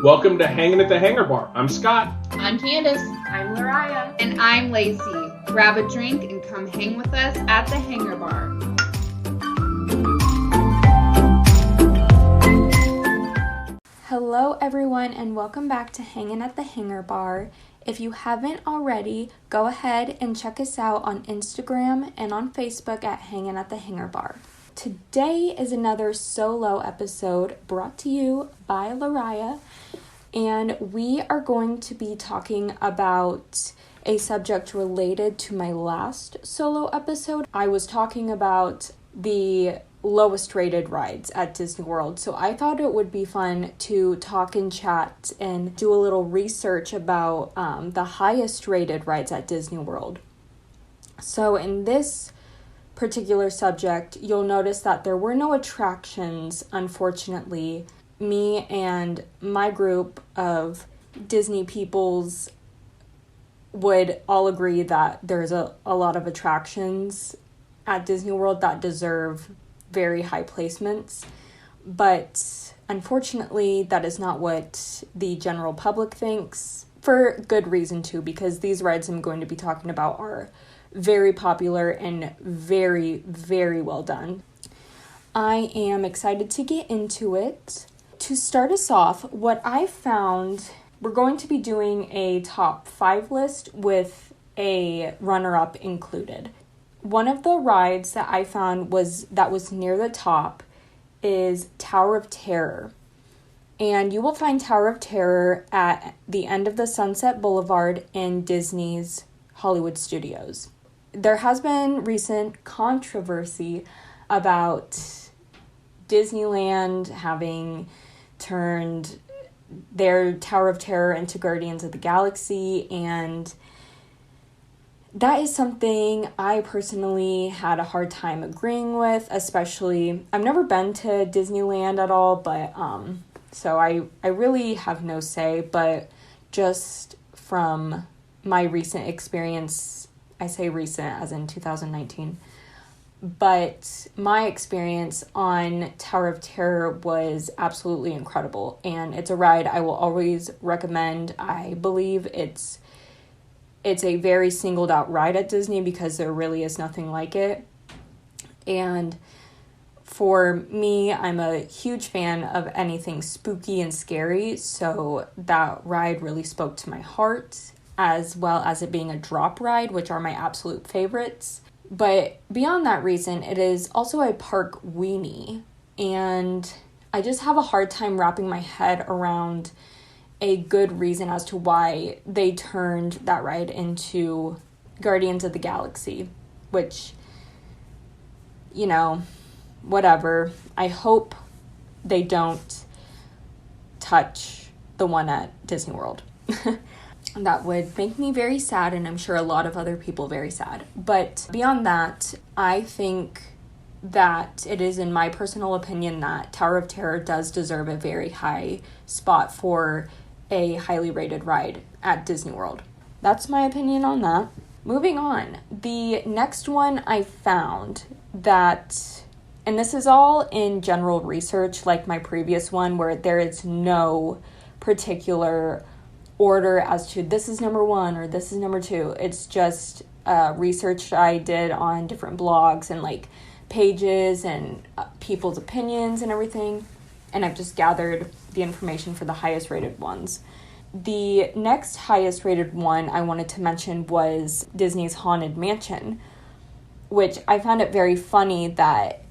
Welcome to Hanging at the Hangar Bar. I'm Scott. I'm Candace. I'm Lariah. And I'm Lacey. Grab a drink and come hang with us at the Hangar Bar. Hello everyone and welcome back to Hanging at the Hangar Bar. If you haven't already, go ahead and check us out on Instagram and on Facebook at Hanging at the Hangar Bar. Today is another solo episode brought to you by Lariah, and we are going to be talking about a subject related to my last solo episode. I was talking about the lowest rated rides at Disney World, so I thought it would be fun to talk and chat and do a little research about the highest rated rides at Disney World. So in this particular subject, you'll notice that there were no attractions, unfortunately. Me and my group of Disney peoples would all agree that there's a lot of attractions at Disney World that deserve very high placements, but unfortunately that is not what the general public thinks, for good reason too, because these rides I'm going to be talking about are very popular and very, very well done. I am excited to get into it. To start us off, what I found, we're going to be doing a top 5 list with a runner-up included. One of the rides that I found was near the top is Tower of Terror. And you will find Tower of Terror at the end of the Sunset Boulevard in Disney's Hollywood Studios. There has been recent controversy about Disneyland having turned their Tower of Terror into Guardians of the Galaxy, and that is something I personally had a hard time agreeing with, especially, I've never been to Disneyland at all, but, so I really have no say, but just from my recent experience, I say recent as in 2019, but my experience on Tower of Terror was absolutely incredible, and it's a ride I will always recommend. I believe it's a very singled out ride at Disney because there really is nothing like it. And for me, I'm a huge fan of anything spooky and scary, so that ride really spoke to my heart, as well as it being a drop ride, which are my absolute favorites. But beyond that reason, it is also a park weenie, and I just have a hard time wrapping my head around a good reason as to why they turned that ride into Guardians of the Galaxy, which, you know, whatever. I hope they don't touch the one at Disney World. That would make me very sad, and I'm sure a lot of other people very sad. But beyond that, I think that it is, in my personal opinion, that Tower of Terror does deserve a very high spot for a highly rated ride at Disney World. That's my opinion on that. Moving on, the next one I found that, and this is all in general research like my previous one, where there is no particular order as to this is number 1 or this is number 2. It's just research I did on different blogs and like pages and people's opinions and everything, and I've just gathered the information for the highest rated ones. The next highest rated one I wanted to mention was Disney's Haunted Mansion, which I found it very funny that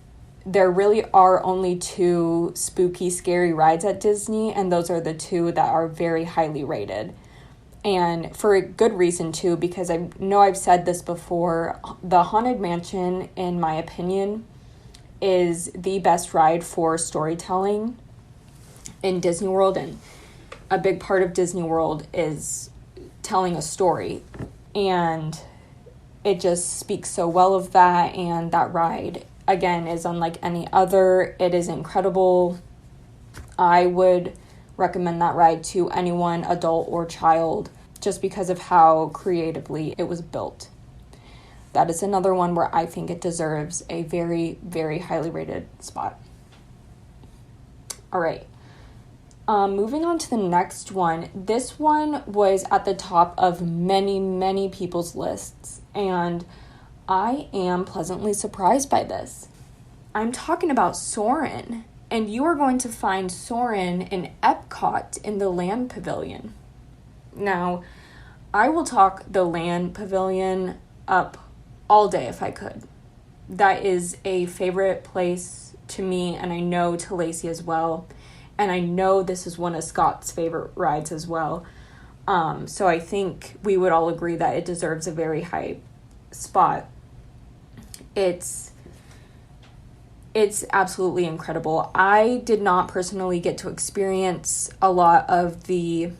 there really are only 2 spooky, scary rides at Disney, and those are the 2 that are very highly rated. And for a good reason, too, because I know I've said this before, the Haunted Mansion, in my opinion, is the best ride for storytelling in Disney World, and a big part of Disney World is telling a story, and it just speaks so well of that, and that ride again is unlike any other. It is incredible. I would recommend that ride to anyone, adult or child, just because of how creatively it was built. That is another one where I think it deserves a very, very highly rated spot. All right. Moving on to the next one. This one was at the top of many, many people's lists, and I am pleasantly surprised by this. I'm talking about Soarin, and you are going to find Soarin in Epcot in the Land Pavilion. Now, I will talk the Land Pavilion up all day if I could. That is a favorite place to me, and I know to Lacey as well. And I know this is one of Scott's favorite rides as well. So I think we would all agree that it deserves a very high spot. It's absolutely incredible. I did not personally get to experience a lot of the,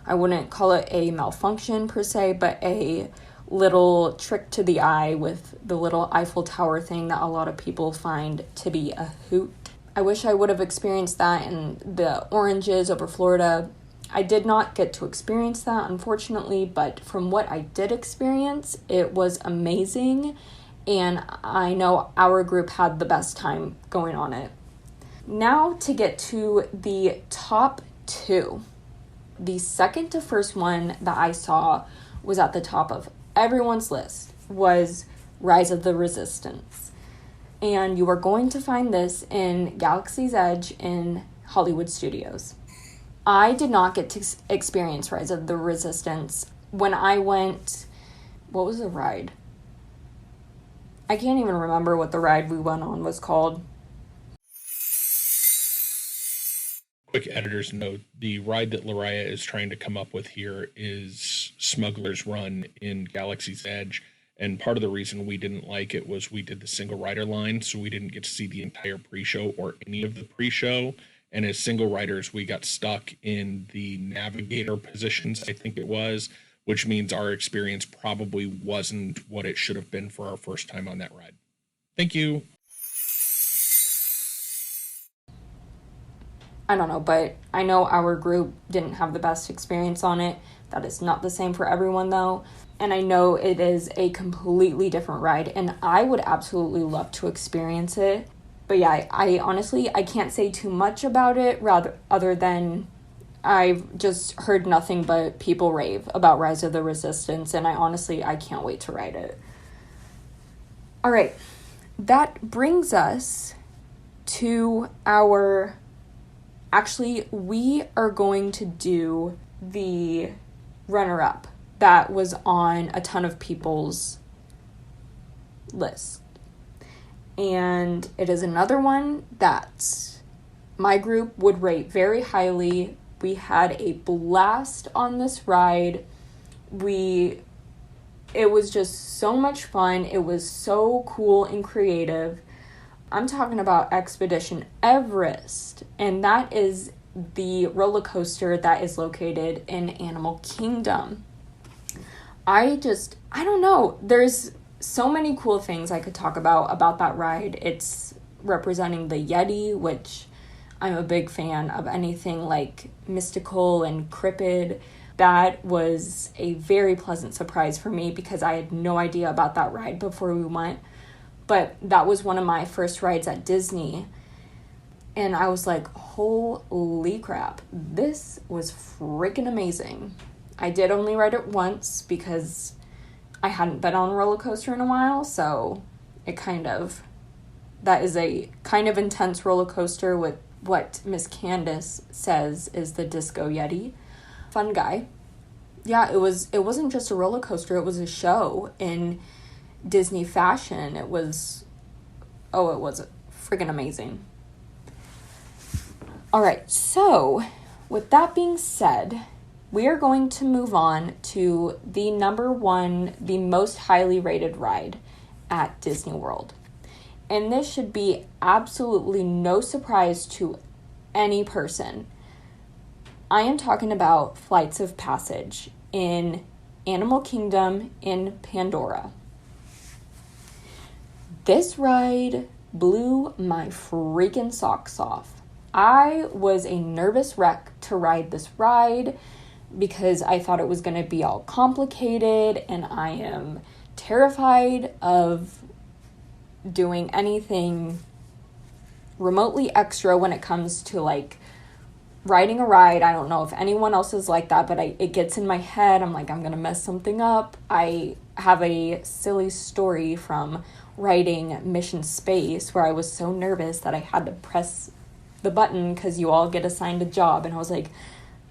I wouldn't call it a malfunction per se, but a little trick to the eye with the little Eiffel Tower thing that a lot of people find to be a hoot. I wish I would have experienced that in the oranges over Florida. I did not get to experience that, unfortunately, but from what I did experience, it was amazing, and I know our group had the best time going on it. Now to get to the top two. The second to first one that I saw was at the top of everyone's list was Rise of the Resistance. And you are going to find this in Galaxy's Edge in Hollywood Studios. I did not get to experience Rise of the Resistance. When I went, what was the ride? I can't even remember what the ride we went on was called. Quick editor's note, the ride that Lariah is trying to come up with here is Smuggler's Run in Galaxy's Edge. And part of the reason we didn't like it was we did the single rider line, so we didn't get to see the entire pre-show or any of the pre-show. And as single riders, we got stuck in the navigator positions, I think it was, which means our experience probably wasn't what it should have been for our first time on that ride. Thank you. I don't know, but I know our group didn't have the best experience on it. That is not the same for everyone, though. And I know it is a completely different ride, and I would absolutely love to experience it. But yeah, I honestly, I can't say too much about it, other than I've just heard nothing but people rave about Rise of the Resistance, and I can't wait to ride it. All right, that brings us to our... Actually, we are going to do the runner-up that was on a ton of people's list. And it is another one that my group would rate very highly. We had a blast on this ride. It was just so much fun. It was so cool and creative. I'm talking about Expedition Everest, and that is the roller coaster that is located in Animal Kingdom. I don't know. There's so many cool things I could talk about that ride. It's representing the Yeti, which I'm a big fan of anything like mystical and cryptid. That was a very pleasant surprise for me because I had no idea about that ride before we went. But that was one of my first rides at Disney. And I was like, holy crap, this was freaking amazing. I did only ride it once because I hadn't been on a roller coaster in a while, so that is a kind of intense roller coaster with what Miss Candace says is the Disco Yeti. Fun guy. Yeah, it wasn't just a roller coaster, it was a show in Disney fashion. It was freaking amazing. All right, so with that being said, we are going to move on to the number one, the most highly rated ride at Disney World. And this should be absolutely no surprise to any person. I am talking about Flights of Passage in Animal Kingdom in Pandora. This ride blew my freaking socks off. I was a nervous wreck to ride this ride because I thought it was going to be all complicated, and I am terrified of doing anything remotely extra when it comes to like riding a ride. I don't know if anyone else is like that, but it gets in my head. I'm like, I'm gonna mess something up. I have a silly story from riding Mission Space where I was so nervous that I had to press the button because you all get assigned a job, and I was like,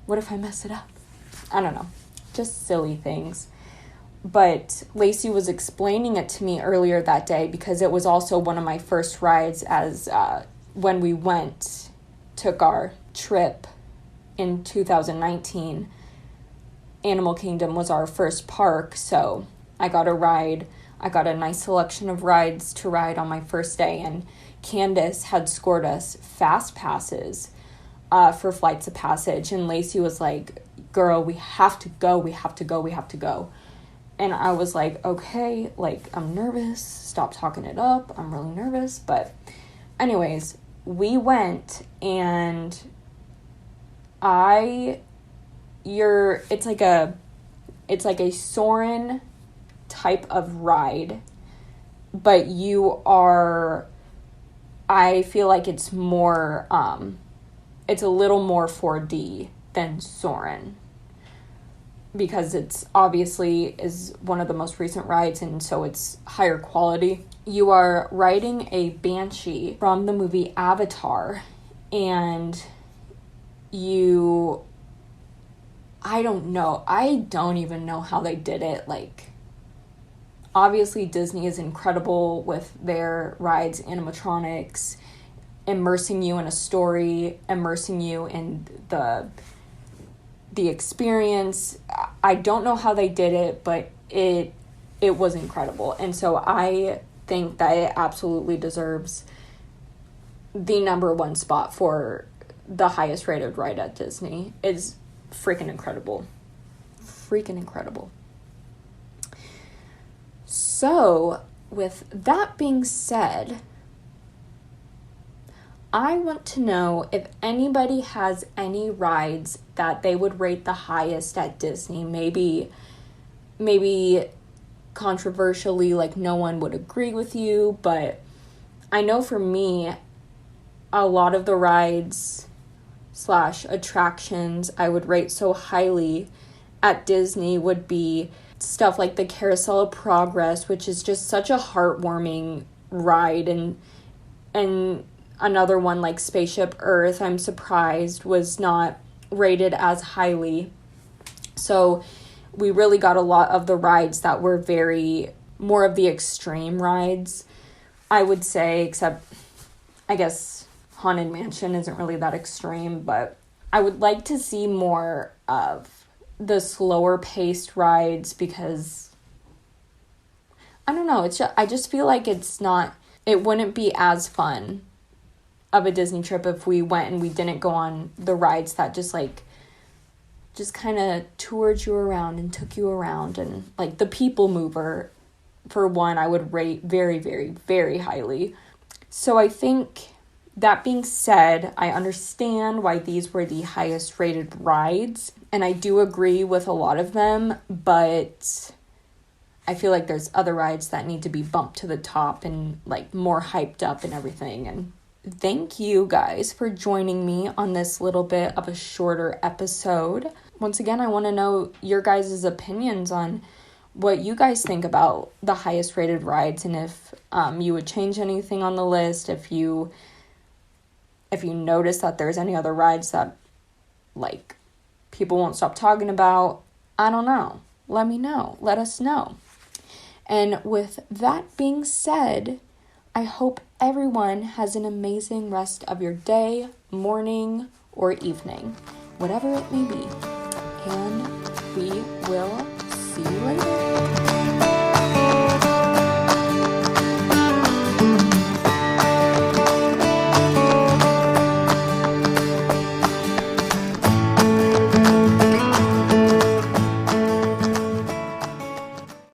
what if I mess it up? I don't know, just silly things. But Lacey was explaining it to me earlier that day because it was also one of my first rides as when we took our trip in 2019. Animal Kingdom was our first park, so I got a nice selection of rides to ride on my first day, and Candace had scored us fast passes for Flights of Passage, and Lacey was like, girl, we have to go. And I was like, okay, like, I'm nervous, stop talking it up, I'm really nervous. But anyways, we went, and it's like a Soarin type of ride, but I feel like it's more, it's a little more 4D than Soarin, because it's obviously is one of the most recent rides, and so it's higher quality. You are riding a Banshee from the movie Avatar, and I don't even know how they did it. Like, obviously Disney is incredible with their rides, animatronics, immersing you in a story, immersing you in the experience. I don't know how they did it, but it was incredible. And so I think that it absolutely deserves the number one spot for the highest rated ride at Disney. It's freaking incredible. So, with that being said, I want to know if anybody has any rides that they would rate the highest at Disney. Maybe controversially, like no one would agree with you, but I know for me, a lot of the rides / attractions I would rate so highly at Disney would be stuff like the Carousel of Progress, which is just such a heartwarming ride, and another one like Spaceship Earth, I'm surprised was not rated as highly. So we really got a lot of the rides that were more of the extreme rides, I would say, except I guess Haunted Mansion isn't really that extreme, but I would like to see more of the slower paced rides, because I don't know, I just feel like it wouldn't be as fun of a Disney trip if we went and we didn't go on the rides that just kind of toured you around and took you around. And like the People Mover, for one, I would rate very, very, very highly. So I think, that being said, I understand why these were the highest rated rides, and I do agree with a lot of them, but I feel like there's other rides that need to be bumped to the top and like more hyped up and everything. And thank you guys for joining me on this little bit of a shorter episode. Once again, I want to know your guys' opinions on what you guys think about the highest rated rides, and if you would change anything on the list, if you notice that there's any other rides that like people won't stop talking about. I don't know. Let me know. Let us know. And with that being said, I hope everyone has an amazing rest of your day, morning, or evening, whatever it may be. And we will see you later.